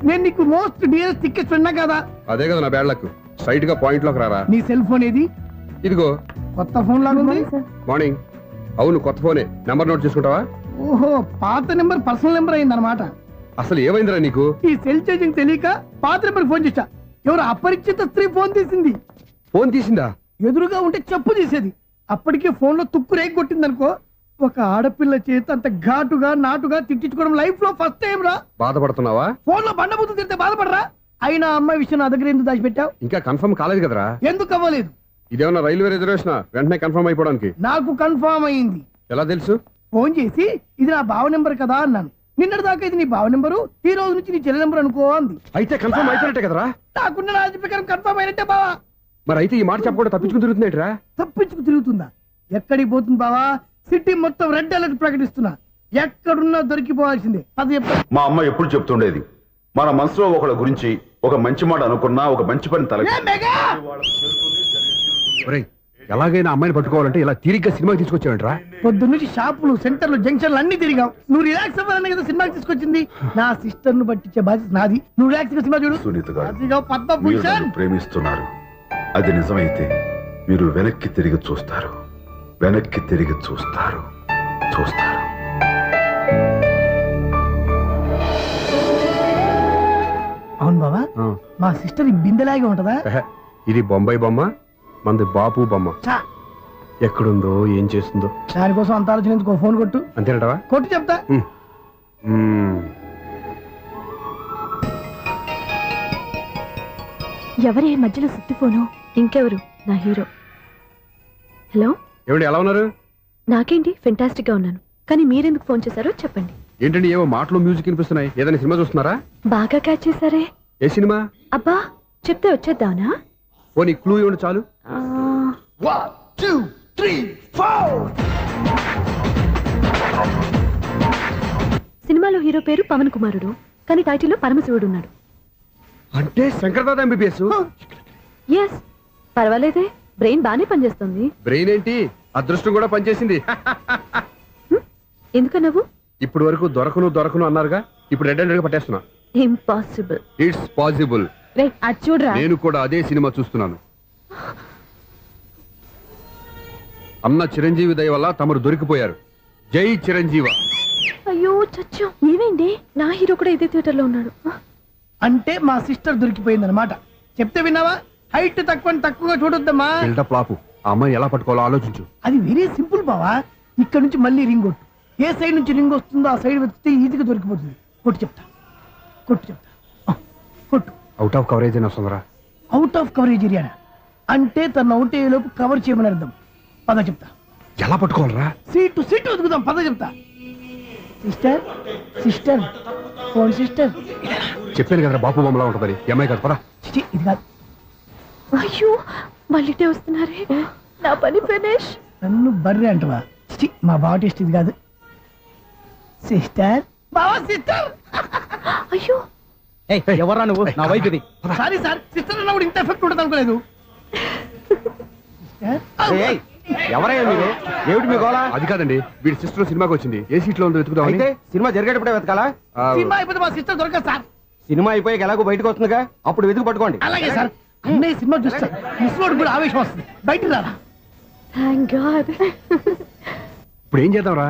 నేను నీకు మోస్ట్ డియరెస్ట్ టికెట్స్ విన్నా కదా. అదే కదా నా బ్యాడ్ లక్. స్ట్రైట్ గా పాయింట్ లోకి రారా. నీ సెల్ ఫోన్ ఏది? ఇదిగో కొత్త ఫోన్ లాగా ఉంది. మార్నింగ్. అవును, కొత్త ఫోనే. నెంబర్ నోట్ చేసుకుంటావా? ఓహో, పాత నెంబర్ పర్సనల్ నెంబర్ అయిందన్నమాట. అసలు ఏమైందిరా నీకు? ఈ సెల్ చేంజింగ్ తెలియక పాత నెంబర్ ఫోన్ చేశా. ఎవరు అపరిచిత స్త్రీ ఫోన్ తీసింది. ఫోన్ తీసిందా? ఎదురుగా ఉంటే చెప్పు తీసేది. అప్పటికే ఫోన్ లో తుక్కు రేగి కొట్టింది అనుకో. ఒక ఆడపిల్ల చేత అంత ఘాటుగా నాటుగా తిట్టించుకోవడం లైఫ్ లో ఫస్ట్ టైం రా. బాధపడుతున్నావా? ఫోన్ లో బండబూతులు తిడితే బాధపడరా? అయినా అమ్మాయి విషయం నా దగ్గర ఎందుకు దాచిపెట్టావు? ఇంకా కన్ఫర్మ్ కాలేదు కదరా. ఎందుకు అవ్వలేదు? ఇదేమన్నా రైల్వే రిజర్వేషన్? వెంటనే కన్ఫర్మ్ అయిపోవడానికి. నాకు కన్ఫర్మ్ అయింది. ఎలా తెలుసు? ఫోన్ చేసి ఇది నా బావ నెంబర్ కదా అన్నాను. నిన్నటి దాకా ఇది నీ బావ నెంబరు, ఈ రోజు నుంచి నీ చెల్లి నెంబర్ అనుకో అంది. అయితే కన్ఫర్మ్ అయిపోయినట్టే కదరా. నాకున్న రాజు ప్రకారం కన్ఫర్మ్ అయినట్టే బావా. మరి అయితే ఈ మాట చెప్పకుండా తప్పించుకుని తిరుగుతున్నాయిట్రా. తప్పించుకు తిరుగుతుందా? ఎక్కడికి పోతుంది బావా? సిటీ మొత్తం రెడ్ అలర్ట్ ప్రకటిస్తున్నా. ఎక్కడున్నా దొరికిపోవాల్సిందే. అది చెప్పు. మా అమ్మ ఎప్పుడు చెప్తుండేది, మన మనసులో ఒకళ్ళ గురించి ఒక మంచి మాట అనుకున్నా ఒక మంచి పని తల ఏ మెగా! ఒరేయ్, ఎలాగైనా అమ్మాయిని పట్టుకోవాలంటే ఇలా తీరిగ్గా సినిమాకి తీసుకొచ్చావంట్రా. పొద్దున్నుంచి షాపులు, సెంటర్లు, జంక్షన్లు అన్ని తిరిగాం. నువ్వు రిలాక్స్ అవ్వాలనే కదా సినిమాకి తీసుకొచ్చింది. నా సిస్టర్ ను పట్టించే బాధ్యత నాది. నువ్వు రిలాక్స్ గా సినిమా చూడు. సునీత గారు, అదిగో మీరు పద్మభూషణ్. నన్ను ప్రేమిస్తున్నారు. అది నిజమైతే మీరు వెనక్కి తిరిగి చూస్తారు, వెనక్కి తిరిగి చూస్తారు, చూస్తారు. అవును బావా, మా సిస్టర్ ఈ బిందెలాగే ఉంటదా? ఇది బొంబాయి బొమ్మ, మంది బాపు బొమ్మ. చా, ఎక్కడుందో ఏం చేస్తుందో దానికోసం అంత ఆలోచన ఫోన్ కొట్టు. అంతేనటవా? కొట్టు చెప్తా. ఎవరే మధ్యలో సుత్తి ఫోను? ఇంకెవరు? నా హీరో. హలో, ఏమిటి ఎలా ఉన్నారు? నాకేంటి ఫెంటాస్టిక్ గా ఉన్నాను, కానీ మీరెందుకు ఫోన్ చేశారో చెప్పండి. ఏంటండి ఏవో మాటలు మ్యూజిక్ వినిపిస్తున్నాయి, ఏదైనా సినిమా చూస్తున్నారా? బాగా క్యాచ్ చేశారే. ఏ సినిమా? అబ్బా, చెప్తే వచ్చేద్దానా? ఓ నీ క్లూ ఇవ్వండి చాలు. 1 2 3 4. సినిమాలో హీరో పేరు పవన్ కుమారుడు, కానీ టైటిల్లో పరమశివుడు ఉన్నాడు. అంటే శంకర్దాద ఎంబీబీఎస్. ఎస్, పర్వాలేదే, బ్రెయిన్ బానే పనిచేస్తుంది. బ్రెయిన్ ఏంటి, అదృష్టం కూడా పనిచేసింది. ఎందుకన్నావు? ఇప్పుడు వరకు దొరకను అన్నారుగా, ఇప్పుడు రెడ్ హ్యాండెడ్ గా పట్టేస్తున్నా. ఇంపాసిబుల్. It's possible. అది చూడరా. నేను కూడా అదే సినిమా చూస్తున్నాను. అన్న చిరంజీవి దయ వల్ల తమరు దొరికిపోయారు. జై చిరంజీవ. అయ్యో చచ్చు, ఏమైంది? నా హీరో కూడా ఇదే థియేటర్ లో ఉన్నాడు. అంటే మా సిస్టర్ దొరికిపోయింది అనమాట. చెప్తే విన్నావా? హైట్ తక్కువగా చూడొద్దమ్మా. బిల్డప్ లాపు. ఆ అమ్మాయిని ఎలా పట్టుకోవాలో ఆలోచించు. అది వెరీ సింపుల్ బావా. ఇక్కడ నుంచి మళ్ళీ రింగ్ కొట్టు. ఏ సైడ్ నుంచి రింగ్ వస్తుందో ఆ సైడ్ వెతికితే ఈజీగా దొరికిపోతుంది. కొట్టు చెప్తా. కొట్టు. అవుట్ ఆఫ్ కవరేజ్ అని వస్తుందిరా. అవుట్ ఆఫ్ కవరేజ్ ఏరియా అంటే తన అవుట్ అయ్యే లోపు కవర్ చేయమని అర్థం. పద చెప్తా. ఎలా పట్టుకోవాలరా? సీటు వదుకుదాం. పద చెప్తా. Sister phone sister. చెప్పాను కదరా బాపు బొమ్మలా ఉంటుందని. అమ్మాయి కదా పరా. ఇది కాదు. అయ్యో, మళ్ళీ వస్తున్నారే. నా పని ఫినిష్. నన్ను బర్రె అంటవా? మా బావ టేస్ట్ ఇది కాదు. సిస్టర్. బావా సిస్టర్. అయ్యో, ఎవరా నువ్వు? నా వైఫ్ ఇది. సారీ సార్, సిస్టర్ అన్నప్పుడు ఇంత ఎఫెక్ట్ ఉండదు అనుకోలేదు. ఎవరయ్యా మీరు? ఏమిటి మీ గోళ? అది కాదండి, వీడి సిస్టర్ సినిమాకి వచ్చింది. ఏ సీట్ లో ఉందో వెతుకుదామని. అయితే సినిమా జరిగేటప్పుడే వెతకాలా? సినిమా అయిపోతే మా సిస్టర్ దొరకదు సార్. సినిమా అయిపోయాక ఎలాగో బయటకు వస్తుందిగా, అప్పుడు వెతుకు పట్టుకోండి. అలాగే సార్. అన్నయ్య సినిమా చూస్తారు, మిస్లోడ్ కూడా ఆవేశం వస్తుంది. బయట రారా. Thank God. ఇప్పుడు ఏం చేద్దాంరా?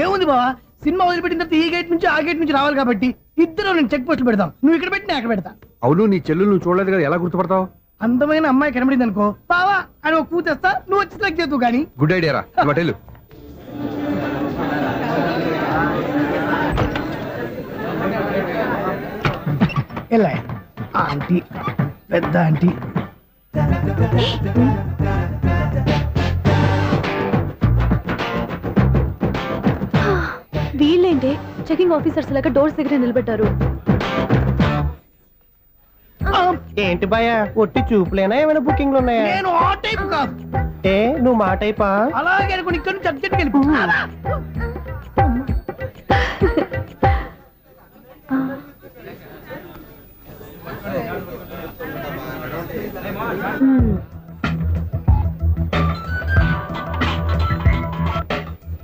ఏముంది బావా, సినిమా వదిలిపెట్టిన తర్వాత ఈ గేట్ నుంచి ఆ గేట్ నుంచి రావాలి కాబట్టి ఇద్దరు నేను చెక్ పోస్టులు పెడతాం. నువ్వు ఇక్కడ పెట్టి నేను అక్కడ పెడతా. అవును, నీ చెల్లెలు నువ్వు చూడలేదు కదా, ఎలా గుర్తుపడతావు? అందమైన అమ్మాయి కనబడింది అనుకో, బావా అని ఒక కూ తెస్తా, నువ్వు వచ్చి సెలెక్ట్ చేద్దు కానీ. గుడ్ ఐడియా రా. హోటల్ ఎలా ఆంటీ, పెద్ద ఆంటీ. వీళ్ళేంటి చెకింగ్ ఆఫీసర్స్ లాగా డోర్స్ దగ్గర నిలబెట్టారు? ఏంటి భయ, ఒట్టి చూపులేనా ఏమైనా బుకింగ్లు ఉన్నాయా? నేను ఆ టైప్ కాదు. ఏ నువ్వు మా టైపా? అలాగే అనుకుని ఇక్కడ నుంచి అర్జెంట్కి వెళ్ళిపో.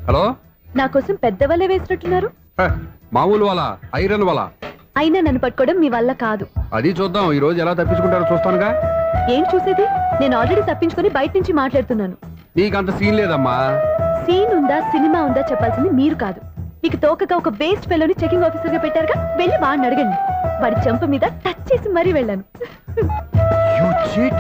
హలో, నా కోసం పెద్ద వలే వేసినట్టున్నారు. మామూలు వాళ్ళ ఐరన్ వాళ్ళ. అయినా నన్ను పట్టుకోవడం మీ వల్ల కాదు. అది చూద్దాం, ఈ రోజు ఎలా తప్పించుకుంటారో చూస్తానుగా. ఏం చూసేది? నేను ఆల్రెడీ తప్పించుకొని బయట నుంచి మాట్లాడుతున్నాను. నీకంత సీన్ లేదమ్మా. సీన్ ఉందా సినిమా ఉందా చెప్పాల్సింది మీరు కాదు. మీకు తోకగా ఒక వేస్ట్ ఫెలోని చెకింగ్ ఆఫీసర్ గా పెట్టారుగా, వెళ్ళి వాడిని అడగండి. వాడి చెంప మీద టచ్ చేసి మరీ వెళ్ళాను. You cheat.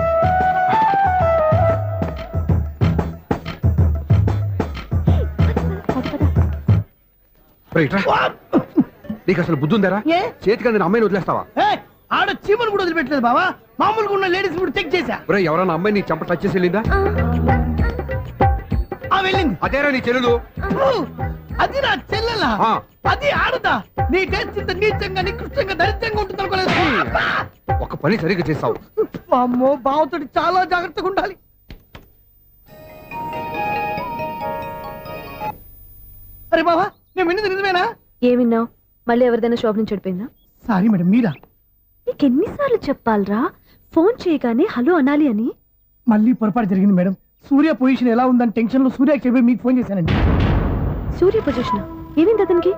నీకు అసలు బుద్ధి ఉందారా? ఏ? చేతికి అందిన అమ్మాయిని వదిలేస్తావా? ఆడ చీమలు కూడా వదిలిపెట్టలేదు బావా. మామూలుగా ఉన్న లేడీస్ కూడా చెక్ చేశా. ఒరే, ఎవరన్నా అమ్మాయి నీ చెంప టచ్ చేసి వెళ్ళిందా? వెళ్ళింది. అదేరా నీ చెల్లెలు. అది నా చెల్లెలా? ఆ. అది ఆడదా? నీ టేస్ట్ ఇంత నీచంగా నికృష్టంగా దరిద్రంగా ఉంటుంది అనుకోలేదు. ఒక పని సరిగ్గా చేస్తావు. అమ్మో, బావతోటి చాలా జాగ్రత్తగా ఉండాలి. అరే బావా, నేను విన్నది నిజమేనా? ఏమిన్నావు? మళ్ళీ ఎవరిదైనా షాప్ నుంచి చెడిపోయిందా? సారీ మేడం, మీరా? నీకెన్నిసార్లు చెప్పాలరా ఫోన్ చేయగానే హలో అనాలి అని? మళ్ళీ పొరపాటు జరిగింది మేడం. సూర్య పొజిషన్ ఎలా ఉందని టెన్షన్ లో సూర్యకి చెప్పి మీకు ఫోన్ చేశానండి. సూర్య పొజిషన్ ఏమైంది అతనికి?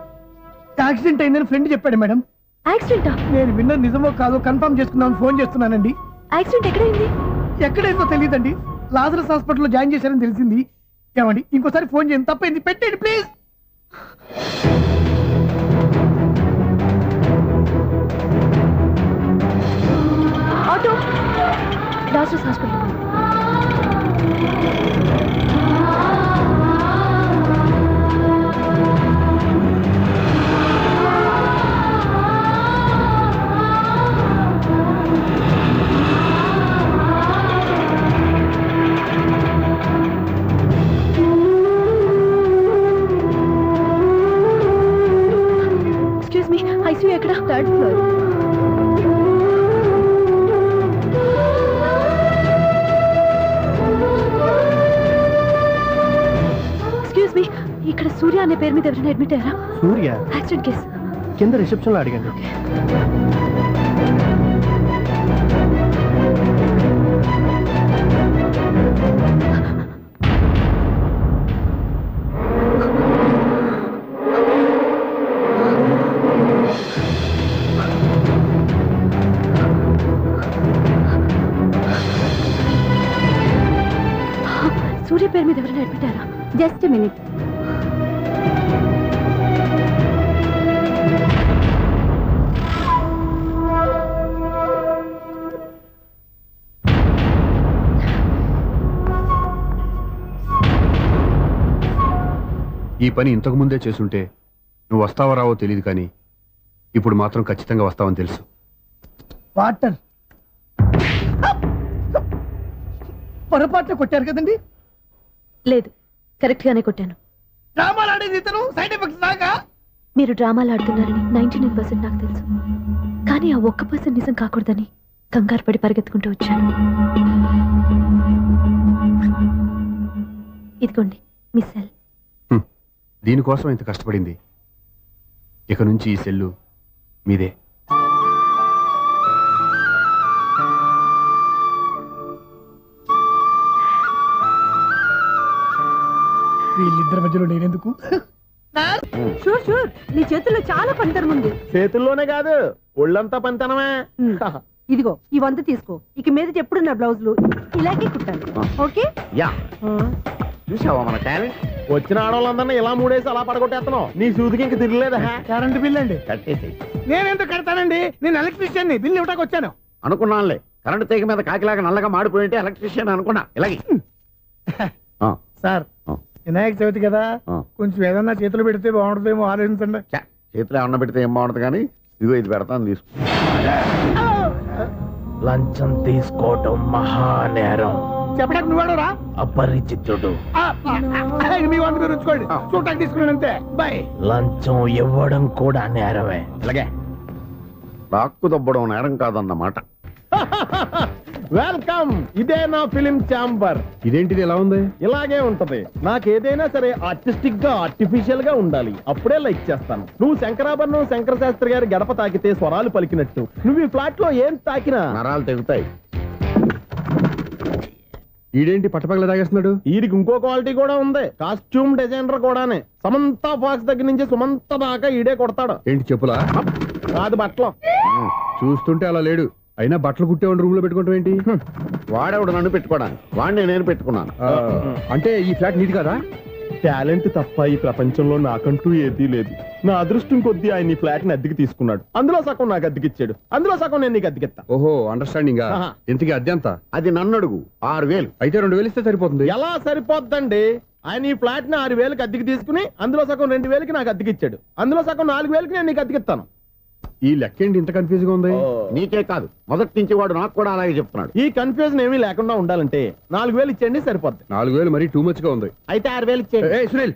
యాక్సిడెంట్ అయిందని ఫ్రెండ్ చెప్పాడు మేడం. యాక్సిడెంటా? నేను విన్నది నిజమో కాదో కన్ఫర్మ్ చేసుకుందామని ఫోన్ చేస్తున్నానండి. యాక్సిడెంట్ ఎక్కడైంది? ఎక్కడైందో తెలియదండి. లాజరస్ హాస్పిటల్లో జాయిన్ చేశారని తెలిసింది. ఏమండి ఇంకోసారి ఫోన్ చేయండి, తప్పైంది, పెట్టండి please. Auto Lazarus hospital. Excuse me, ICU ఎక్కడ? Third floor. ఎక్స్క్యూజ్ మీ, ఇక్కడ సూర్య అనే పేరు మీద ఎవరైనా అడ్మిట్ అయ్యారా? Surya accident case. కింద రిసెప్షన్ లో అడిగండి. సూర్య పేరు మీద ఎవరైనా అడ్మిట్ అయ్యారా? Just minute. ఈ పని ఇంతకు ముందే చేసుంటే నువ్వు వస్తావో రావో తెలియదు, కానీ ఇప్పుడు మాత్రం ఖచ్చితంగా వస్తావని తెలుసు. వాటర్ పొరపాటున కొట్టారు కదండి? లేదు, కరెక్ట్ గానే కొట్టాను. డ్రామాలు ఆడేది ఇతను, సైడ్ ఎఫెక్ట్స్ దాకా. మీరు డ్రామాలు ఆడుతున్నారని 99% నాకు తెలుసు, కానీ ఆ 1% నిజం కాకూడదని కంగారు పడి పరిగెత్తుకుంటూ వచ్చాను. ఇదిగోండి మీ సెల్. దీనికోసం ఇంత కష్టపడింది. ఇక నుంచి ఈ సెల్లు మీదే. వీళ్ళిద్దరి మధ్యలో నేనెందుకు? షూర్ షూర్, నీ చేతుల్లో చాలా పనితనం ఉంది. చేతుల్లోనే కాదు, ఒళ్ళంతా పంతనమే. ఇదిగో ఈ 100 తీసుకో. ఇక మీద ఎప్పుడు నా బ్లౌజులు ఇలాగే కుట్టాను. ఓకే? యా, చూసావా మన టాలెంట్? వచ్చిన ఆడవాళ్ళందరినీ ఇలా మూడేసి అలా పడగొట్టేస్తున్నావు. నీ సూదికి ఇంక తిరగలేదా? కరెంట్ బిల్ అండి. కట్టేసి. నేనెందుకు కడతానండి? నేను ఎలక్ట్రీషియన్ ని, బిల్లు ఇవ్వడానికి వచ్చాను. అనుకున్నానులే, కరెంట్ తీగ మీద కాకిలాగా నల్లగా మాడిపోయింటే ఎలక్ట్రీషియన్ అనుకున్నా. ఇలాగే సార్, వినాయక చవితి కదా, కొంచెం ఏదన్నా చేతులు పెడితే బాగుంటుందేమో ఆలోచించండి. చేతిలో అన్న పెడితే ఏం బాగుంటుంది, కానీ ఇదిగో ఇది పెడతాను, తీసుకో. లంచం తీసుకోవటం మహానేరం. చెప్పడానికి నువ్వాడరా? అపరిచితుడు. మీ 100 మీరు ఉంచుకోండి, చూడటానికి తీసుకున్నాను అంతే. బాయ్. లంచం ఇవ్వడం కూడా నేరమే. ఇలాగే రాక్కు దబ్బడం నేరం కాదన్నమాట. వెల్కమ్, ఇదే నా ఫిలిం ఛాంబర్. ఇదేంటిది ఎలా ఉంది? ఇలాగే ఉంటది. నాకేదైనా సరే ఆర్టిస్టిక్ గా, ఆర్టిఫిషియల్ గా ఉండాలి, అప్పుడే లైక్ చేస్తాను. నువ్వు శంకరాభరణం శంకర శాస్త్రి గారి గడప తాకితే స్వరాలు పలికినట్టు, నువ్వు ఈ ఫ్లాట్ లో ఏం తాకినా నరాలు తెగుతాయి. ఈడేంటి పట్టపగల తాగేస్తున్నాడు? వీడికి ఇంకో క్వాలిటీ కూడా ఉంది, కాస్ట్యూమ్ డిజైనర్ కూడానే. సమంత ఫాక్స్ దగ్గర నుంచి సుమంత దాకా ఈడే కొడతాడు. ఏంటి చెప్పులా? కాదు, బట్టలు. చూస్తుంటే అలా లేడు. అయినా బట్టలు కుట్టేవాడు రూమ్ లో పెట్టుకోవడం ఏంటి? వాడేవాడు నన్ను పెట్టుకోవడానికి, వాడిని నేను పెట్టుకున్నాను. అంటే ఈ ఫ్లాట్ నీది కదా? టాలెంట్ తప్ప ఈ ప్రపంచంలో నాకంటూ ఏదీ లేదు. నా అదృష్టం కొద్దీ ఆయన ఈ ఫ్లాట్ ని అద్దెకి తీసుకున్నాడు. అందులో సగం నాకు అద్దెకిచ్చాడు, అందులో సగం నేను నీకు అద్దెకిస్తా. ఓహో, అండర్స్టాండింగ్. ఇంతకీ అద్దె ఎంత? అది నన్ను అడుగు. 6000. అయితే 2000 ఇస్తే సరిపోతుంది. ఎలా సరిపోద్దండి? ఆయన ఈ ఫ్లాట్ ని 6000కి అద్దెకి తీసుకుని అందులో సగం 2000కి నాకు అద్దెకిచ్చాడు, అందులో సగం 4000కి నేను నీకు అద్దెకిస్తాను. ఈ లెక్క ఏంటి ఇంత కన్ఫ్యూజ్ గా ఉంది? నీకే కాదు, మొదటి నుంచి వాడు నాకు కూడా అలాగే చెప్తున్నాడు. ఈ కన్ఫ్యూజన్ ఏమీ లేకుండా ఉండాలంటే 4000 ఇచ్చేయండి, సరిపోద్ది. 4000 మరీ టూ మచ్ గా ఉంది. అయితే 6000 ఇచ్చేయండి. సునీల్,